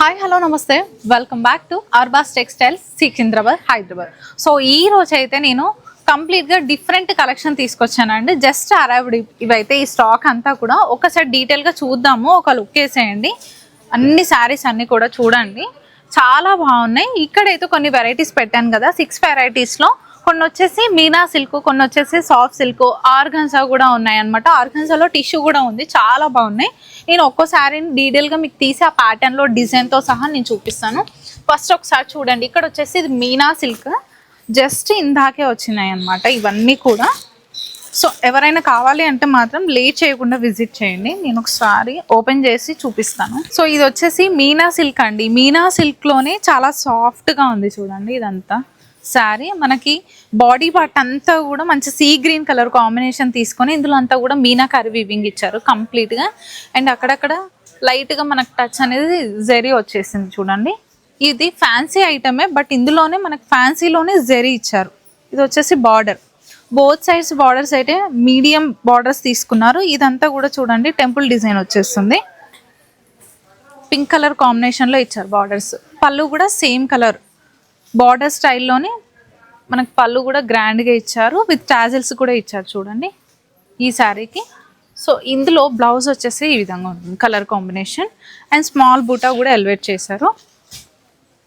Hi hello నమస్తే welcome back to Arbaz textiles Secunderabad Hyderabad. So ఈ రోజు అయితే నేను కంప్లీట్గా డిఫరెంట్ కలెక్షన్ తీసుకొచ్చానండి. జస్ట్ అరైవ్డ్ ఇవైతే ఈ స్టాక్ అంతా కూడా ఒకసారి డీటెయిల్గా చూద్దాము. ఒక లుక్ వేసేయండి. అన్ని శారీస్ అన్నీ కూడా చూడండి, చాలా బాగున్నాయి. ఇక్కడైతే కొన్ని వెరైటీస్ పెట్టాను కదా, 6 వెరైటీస్లో కొన్ని వచ్చేసి మీనా సిల్క్, కొన్ని వచ్చేసి సాఫ్ట్ సిల్క్, ఆర్గన్జా కూడా ఉన్నాయి అనమాట. ఆర్గన్జాలో టిష్యూ కూడా ఉంది, చాలా బాగున్నాయి. నేను ఒక్కో శారీని డీటెయిల్గా మీకు తీసి ఆ ప్యాటర్న్లో డిజైన్తో సహా నేను చూపిస్తాను. ఫస్ట్ ఒకసారి చూడండి, ఇక్కడ వచ్చేసి ఇది మీనా సిల్క్, జస్ట్ ఇందాకే వచ్చినాయి అనమాట ఇవన్నీ కూడా. సో ఎవరైనా కావాలి అంటే మాత్రం లేట్ చేయకుండా విజిట్ చేయండి. నేను ఒకసారి ఓపెన్ చేసి చూపిస్తాను. సో ఇది వచ్చేసి మీనా సిల్క్ అండి. మీనా సిల్క్లోనే చాలా సాఫ్ట్గా ఉంది చూడండి. ఇదంతా శారీ మనకి బాడీ పార్ట్ అంతా కూడా మంచి సీ గ్రీన్ కలర్ కాంబినేషన్ తీసుకొని ఇందులో అంతా కూడా మీనాకారి వీవింగ్ ఇచ్చారు కంప్లీట్గా. అండ్ అక్కడక్కడ లైట్గా మనకు టచ్ అనేది జెరీ వచ్చేసింది చూడండి. ఇది ఫ్యాన్సీ ఐటమే, బట్ ఇందులోనే మనకు ఫ్యాన్సీలోనే జెరీ ఇచ్చారు. ఇది వచ్చేసి బార్డర్, బోత్ సైడ్స్ బార్డర్స్ అయితే మీడియం బార్డర్స్ తీసుకున్నారు. ఇదంతా కూడా చూడండి టెంపుల్ డిజైన్ వచ్చేస్తుంది. పింక్ కలర్ కాంబినేషన్లో ఇచ్చారు బార్డర్స్. పళ్ళు కూడా సేమ్ కలర్ బార్డర్ స్టైల్లోనే మనకు పళ్ళు కూడా గ్రాండ్గా ఇచ్చారు, విత్ టాజిల్స్ కూడా ఇచ్చారు చూడండి ఈ శారీకి. సో ఇందులో బ్లౌజ్ వచ్చేసి ఈ విధంగా ఉంటుంది కలర్ కాంబినేషన్. అండ్ స్మాల్ బూటా కూడా ఎలివేట్ చేశారు.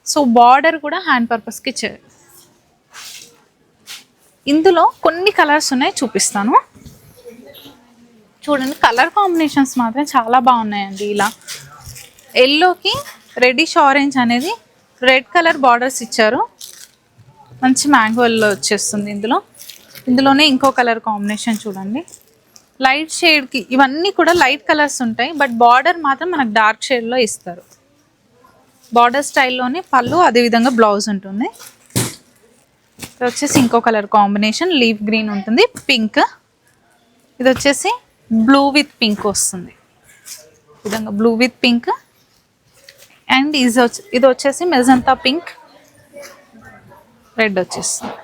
సో బార్డర్ కూడా హ్యాండ్ పర్పస్కి ఇచ్చారు. ఇందులో కొన్ని కలర్స్ ఉన్నాయి, చూపిస్తాను చూడండి. కలర్ కాంబినేషన్స్ మాత్రం చాలా బాగున్నాయండి. ఇలా ఎల్లోకి రెడ్డిష్ ఆరెంజ్ అనేది రెడ్ కలర్ బార్డర్స్ ఇచ్చారు, మంచి మ్యాంగో ఎల్లో వచ్చేస్తుంది. ఇందులోనే ఇంకో కలర్ కాంబినేషన్ చూడండి, లైట్ షేడ్కి. ఇవన్నీ కూడా లైట్ కలర్స్ ఉంటాయి, బట్ బార్డర్ మాత్రం మనకు డార్క్ షేడ్లో ఇస్తారు. బార్డర్ స్టైల్లోనే పళ్ళు, అదేవిధంగా బ్లౌజ్ ఉంటుంది. ఇది వచ్చేసి ఇంకో కలర్ కాంబినేషన్ లీఫ్ గ్రీన్ ఉంటుంది, పింక్. ఇది వచ్చేసి బ్లూ విత్ పింక్ వస్తుంది, ఈ విధంగా బ్లూ విత్ పింక్. అండ్ ఇది వచ్చేసి మెజంతా పింక్, రెడ్ వచ్చేస్తుంది.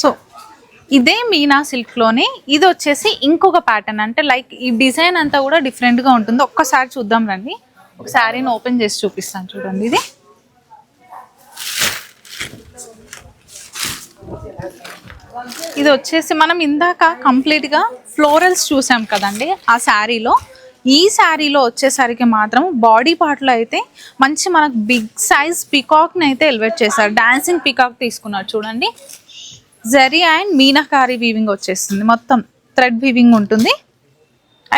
సో ఇదే మీనా సిల్క్లోనే ఇది వచ్చేసి ఇంకొక ప్యాటర్న్, అంటే లైక్ ఈ డిజైన్ అంతా కూడా డిఫరెంట్గా ఉంటుంది. ఒక్కసారి చూద్దాం రండి. ఒక శారీని ఓపెన్ చేసి చూపిస్తాను చూడండి. ఇది వచ్చేసి మనం ఇందాక కంప్లీట్గా ఫ్లోరల్స్ చూసాం కదండి ఆ శారీలో. ఈ శారీలో వచ్చేసరికి మాత్రం బాడీ పార్ట్లో అయితే మంచి మనకు బిగ్ సైజ్ పికాక్ని అయితే ఎలివేట్ చేశారు. డాన్సింగ్ పికాక్ తీసుకున్నారు చూడండి. జరీ అండ్ మీనాకారి వీవింగ్ వచ్చేస్తుంది, మొత్తం థ్రెడ్ వీవింగ్ ఉంటుంది.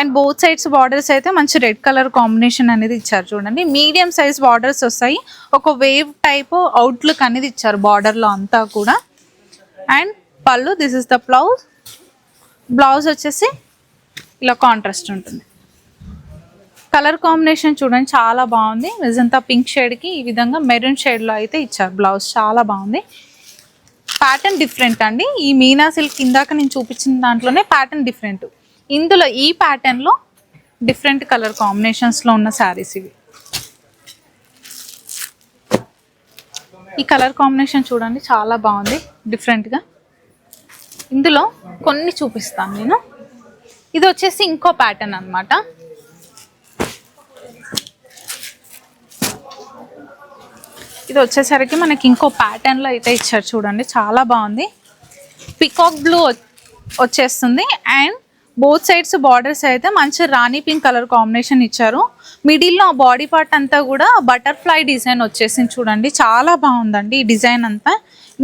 అండ్ బోత్ సైడ్స్ బార్డర్స్ అయితే మంచి రెడ్ కలర్ కాంబినేషన్ అనేది ఇచ్చారు చూడండి. మీడియం సైజ్ బార్డర్స్ వస్తాయి, ఒక వేవ్ టైప్ అవుట్లుక్ అనేది ఇచ్చారు బార్డర్లో అంతా కూడా. అండ్ పళ్ళు, this is the blouse. Blouse వచ్చేసి ఇలా కాంట్రాస్ట్ ఉంటుంది. కలర్ కాంబినేషన్ చూడండి చాలా బాగుంది. మెజంతా పింక్ షేడ్కి ఈ విధంగా మెరూన్ షేడ్లో అయితే ఇచ్చారు బ్లౌజ్, చాలా బాగుంది. ప్యాటర్న్ డిఫరెంట్ అండి. ఈ మీనా సిల్క్ ఇందాక నేను చూపించిన దాంట్లోనే ప్యాటర్న్ డిఫరెంట్. ఇందులో ఈ ప్యాటర్న్లో డిఫరెంట్ కలర్ కాంబినేషన్స్లో ఉన్న శారీస్ ఇవి. ఈ కలర్ కాంబినేషన్ చూడండి చాలా బాగుంది డిఫరెంట్గా. ఇందులో కొన్ని చూపిస్తాను నేను. ఇది వచ్చేసి ఇంకో ప్యాటర్న్ అనమాట. ఇది వచ్చేసరికి మనకి ఇంకో ప్యాటర్న్లో అయితే ఇచ్చారు చూడండి, చాలా బాగుంది. పికాక్ బ్లూ వచ్చేస్తుంది. అండ్ బోత్ సైడ్స్ బార్డర్స్ అయితే మంచి రాణి పింక్ కలర్ కాంబినేషన్ ఇచ్చారు. మిడిల్లో బాడీ పార్ట్ అంతా కూడా బటర్ఫ్లై డిజైన్ వచ్చేసింది చూడండి, చాలా బాగుందండి ఈ డిజైన్ అంతా.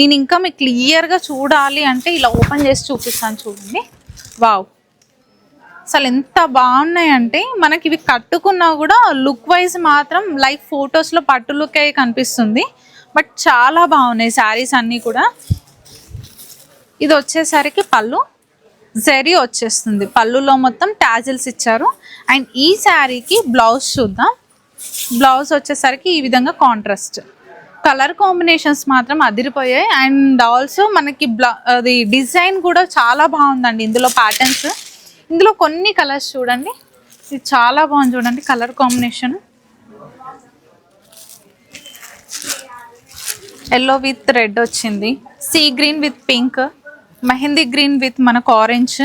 నేను ఇంకా మీకు క్లియర్గా చూడాలి అంటే ఇలా ఓపెన్ చేసి చూపిస్తాను చూడండి. వావ్, అసలు ఎంత బాగున్నాయంటే మనకి ఇవి కట్టుకున్నా కూడా లుక్ వైజ్ మాత్రం లైక్ ఫొటోస్లో పట్టు లుక్ అయి కనిపిస్తుంది, బట్ చాలా బాగున్నాయి శారీస్ అన్నీ కూడా. ఇది వచ్చేసరికి పళ్ళు, జరీ వచ్చేస్తుంది. పళ్ళులో మొత్తం టాజిల్స్ ఇచ్చారు. అండ్ ఈ శారీకి బ్లౌజ్ చూద్దాం. బ్లౌజ్ వచ్చేసరికి ఈ విధంగా కాంట్రాస్ట్. కలర్ కాంబినేషన్స్ మాత్రం అదిరిపోయాయి. అండ్ ఆల్సో మనకి అది డిజైన్ కూడా చాలా బాగుందండి. ఇందులో ప్యాటర్న్స్, ఇందులో కొన్ని కలర్స్ చూడండి, ఇది చాలా బాగుంది చూడండి colour combination. Yellow with red వచ్చింది, see green with pink, mehndi green with మనకు ఆరెంజ్,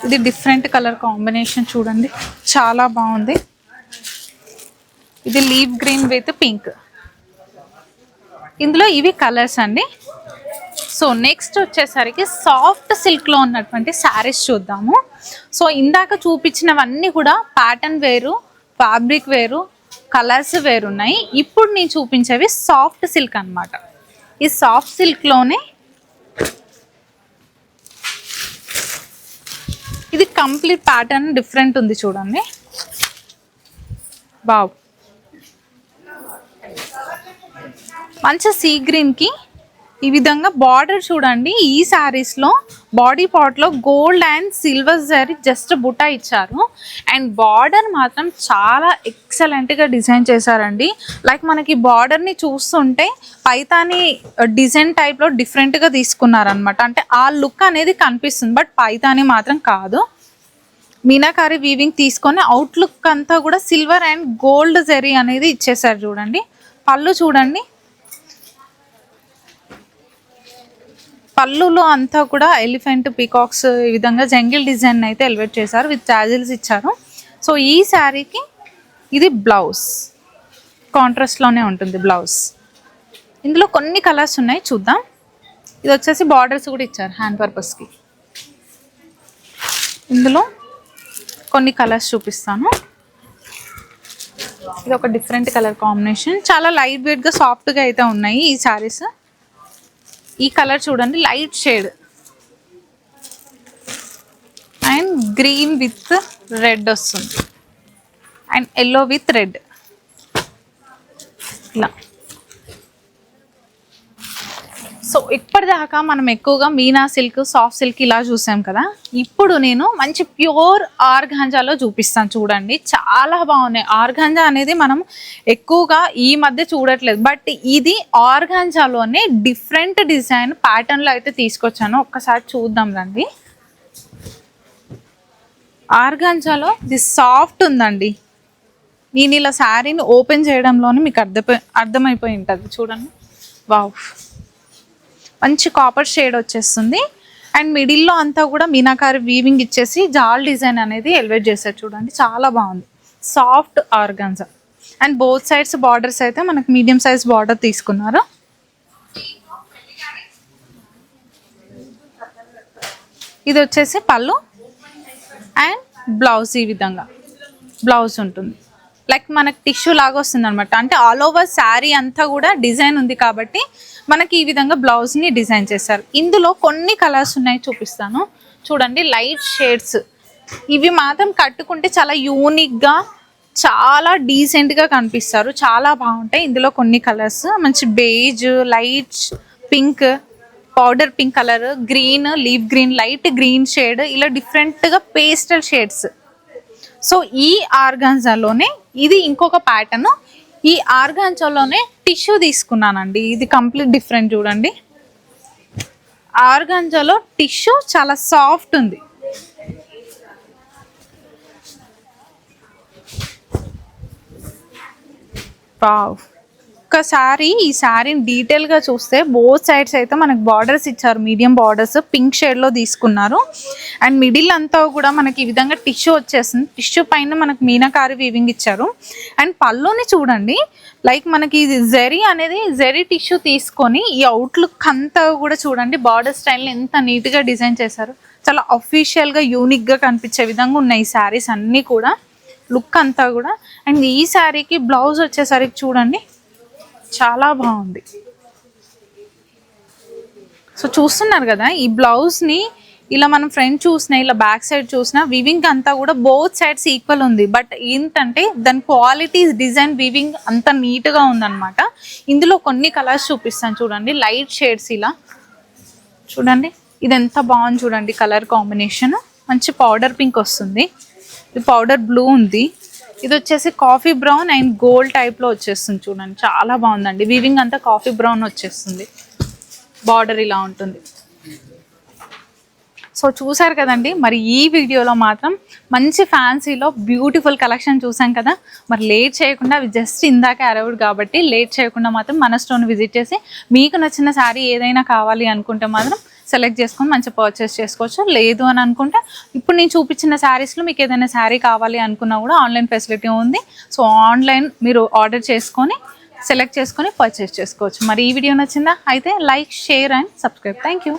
ఇది డిఫరెంట్ కలర్ కాంబినేషన్ చూడండి, చాలా బాగుంది. ఇది లీవ్ గ్రీన్ విత్ పింక్. ఇందులో ఇవి కలర్స్ అండి. సో నెక్స్ట్ వచ్చేసరికి సాఫ్ట్ సిల్క్లో ఉన్నటువంటి శారీస్ చూద్దాము. సో ఇందాక చూపించినవన్నీ కూడా ప్యాటర్న్ వేరు, ఫ్యాబ్రిక్ వేరు, కలర్స్ వేరు ఉన్నాయి. ఇప్పుడు నేను చూపించేవి సాఫ్ట్ సిల్క్ అన్నమాట. ఈ సాఫ్ట్ సిల్క్లోనే ఇది కంప్లీట్ ప్యాటర్న్ డిఫరెంట్ ఉంది చూడండి. వావ్, మంచి సీ గ్రీన్కి ఈ విధంగా బార్డర్ చూడండి. ఈ శారీస్లో బాడీ పార్ట్లో gold and silver zari just buta ఇచ్చారు. అండ్ బార్డర్ మాత్రం చాలా ఎక్సలెంట్గా డిజైన్ చేశారండి. లైక్ మనకి బార్డర్ని చూస్తుంటే పైతాని డిజైన్ టైప్లో డిఫరెంట్గా తీసుకున్నారనమాట. అంటే ఆ లుక్ అనేది కనిపిస్తుంది, బట్ పైతాని మాత్రం కాదు. మీనాకారి వీవింగ్ తీసుకొని అవుట్ లుక్ అంతా కూడా సిల్వర్ అండ్ గోల్డ్ జరీ అనేది ఇచ్చేసారు చూడండి. పళ్ళు చూడండి, పళ్ళులో అంతా కూడా ఎలిఫెంట్, పీకాక్స్ ఈ విధంగా జంగిల్ డిజైన్ అయితే ఎలివేట్ చేశారు, విత్ టాజిల్స్ ఇచ్చారు. సో ఈ శారీకి ఇది బ్లౌజ్, కాంట్రాస్ట్లోనే ఉంటుంది బ్లౌజ్. ఇందులో కొన్ని కలర్స్ ఉన్నాయి, చూద్దాం. ఇది వచ్చేసి బార్డర్స్ కూడా ఇచ్చారు హ్యాండ్ పర్పస్కి. ఇందులో కొన్ని కలర్స్ చూపిస్తాను. ఇది ఒక డిఫరెంట్ కలర్ కాంబినేషన్, చాలా లైట్ వెయిట్గా సాఫ్ట్గా అయితే ఉన్నాయి ఈ శారీస్. ఈ కలర్ చూడండి, light shade and green with red వస్తుంది, అండ్ ఎల్లో విత్ రెడ్ ఇలా. సో ఇప్పటిదాకా మనం ఎక్కువగా మీనా సిల్క్, సాఫ్ట్ సిల్క్ ఇలా చూసాం కదా. ఇప్పుడు నేను మంచి ప్యూర్ ఆర్గాంజాలో చూపిస్తాను చూడండి. చాలా బాగున్నాయి. ఆర్గాంజా అనేది మనం ఎక్కువగా ఈ మధ్య చూడట్లేదు, బట్ ఇది ఆర్గాంజాలోనే డిఫరెంట్ డిజైన్ ప్యాటర్న్లో అయితే తీసుకొచ్చాను. ఒక్కసారి చూద్దాం రండి. ఆర్గాంజాలో ఇది సాఫ్ట్ ఉందండి. నేను ఇలా శారీని ఓపెన్ చేయడంలోనే మీకు అర్థమైపోయి ఉంటుంది చూడండి. వావ్, మంచి కాపర్ షేడ్ వచ్చేస్తుంది. అండ్ మిడిల్లో అంతా కూడా మీనాకారి వీవింగ్ ఇచ్చేసి జాల్ డిజైన్ అనేది ఎలివేట్ చేశారు చూడండి, చాలా బాగుంది. Soft organza and both sides borders అయితే మనకు మీడియం సైజ్ బార్డర్ తీసుకున్నారు. ఇది వచ్చేసి పళ్ళు అండ్ బ్లౌజ్. ఈ విధంగా బ్లౌజ్ ఉంటుంది, లైక్ మనకి టిష్యూ లాగా వస్తుంది అనమాట. అంటే ఆల్ ఓవర్ శారీ అంతా కూడా డిజైన్ ఉంది కాబట్టి మనకి ఈ విధంగా బ్లౌజ్ని డిజైన్ చేశారు. ఇందులో కొన్ని కలర్స్ ఉన్నాయి, చూపిస్తాను చూడండి. లైట్ షేడ్స్, ఇవి మాత్రం కట్టుకుంటే చాలా యూనిక్గా, చాలా డీసెంట్గా కనిపిస్తారు, చాలా బాగుంటాయి. ఇందులో కొన్ని కలర్స్ మంచి beige, light pink, powder pink colour, green, leave green, light green shade, ఇలా డిఫరెంట్గా పేస్టల్ షేడ్స్. సో ఈ ఆర్గాన్జాలోనే ఇది ఇంకొక ప్యాటర్న్. ఈ ఆర్గాన్జాలోనే టిష్యూ తీసుకున్నానండి. ఇది కంప్లీట్ డిఫరెంట్ చూడండి. ఆర్గాన్జాలో టిష్యూ చాలా సాఫ్ట్ ఉంది. వావ్, ఒక్కసారి ఈ శారీని డీటెయిల్గా చూస్తే బోత్ సైడ్స్ అయితే మనకు బార్డర్స్ ఇచ్చారు, మీడియం బార్డర్స్ పింక్ షేడ్లో తీసుకున్నారు. అండ్ మిడిల్ అంతా కూడా మనకి ఈ విధంగా టిష్యూ వచ్చేస్తుంది. టిష్యూ పైన మనకు మీనాకారి వీవింగ్ ఇచ్చారు. అండ్ పళ్ళుని చూడండి, లైక్ మనకి ఇది జరీ అనేది జరీ టిష్యూ తీసుకొని ఈ అవుట్లుక్ అంతా కూడా చూడండి, బార్డర్ స్టైల్ని ఎంత నీట్గా డిజైన్ చేశారు. చాలా అఫీషియల్గా యూనిక్గా కనిపించే విధంగా ఉన్నాయి ఈ శారీస్ అన్నీ కూడా, లుక్ అంతా కూడా. అండ్ ఈ శారీకి బ్లౌజ్ వచ్చేసరికి చూడండి, చాలా బాగుంది. సో చూస్తున్నారు కదా, ఈ బ్లౌజ్ని ఇలా మనం ఫ్రంట్ చూసినా, ఇలా బ్యాక్ సైడ్ చూసినా వివింగ్ అంతా కూడా బోత్ సైడ్స్ ఈక్వల్ ఉంది. బట్ ఏంటంటే దాని క్వాలిటీ, డిజైన్, వివింగ్ అంత నీట్గా ఉందన్నమాట. ఇందులో కొన్ని కలర్స్ చూపిస్తాను చూడండి, లైట్ షేడ్స్ ఇలా చూడండి. ఇది ఎంత బాగుంది చూడండి, కలర్ కాంబినేషన్ మంచి పౌడర్ పింక్ వస్తుంది, ఇది పౌడర్ బ్లూ ఉంది, ఇది వచ్చేసి కాఫీ బ్రౌన్ అండ్ గోల్డ్ టైప్లో వచ్చేస్తుంది చూడండి, చాలా బాగుందండి. వీవింగ్ అంతా కాఫీ బ్రౌన్ వచ్చేస్తుంది, బార్డర్ ఇలా ఉంటుంది. సో చూసారు కదండి, మరి ఈ వీడియోలో మాత్రం మంచి ఫ్యాన్సీలో బ్యూటిఫుల్ కలెక్షన్ చూసాం కదా. మరి లేట్ చేయకుండా, అవి జస్ట్ ఇందాక అరైవ్డ్ కాబట్టి లేట్ చేయకుండా మాత్రం మన స్టోర్ని విజిట్ చేసి మీకు నచ్చిన శారీ ఏదైనా కావాలి అనుకుంటే మాత్రం సెలెక్ట్ చేసుకొని మంచిగా పర్చేస్ చేసుకోవచ్చు. లేదు అని అనుకుంటే ఇప్పుడు నేను చూపించిన శారీస్లో మీకు ఏదైనా శారీ కావాలి అనుకున్నా కూడా ఆన్లైన్ ఫెసిలిటీ ఉంది. సో ఆన్లైన్ మీరు ఆర్డర్ చేసుకొని సెలెక్ట్ చేసుకొని పర్చేస్ చేసుకోవచ్చు. మరి ఈ వీడియో నచ్చిందా? అయితే like, share and subscribe. Thank you.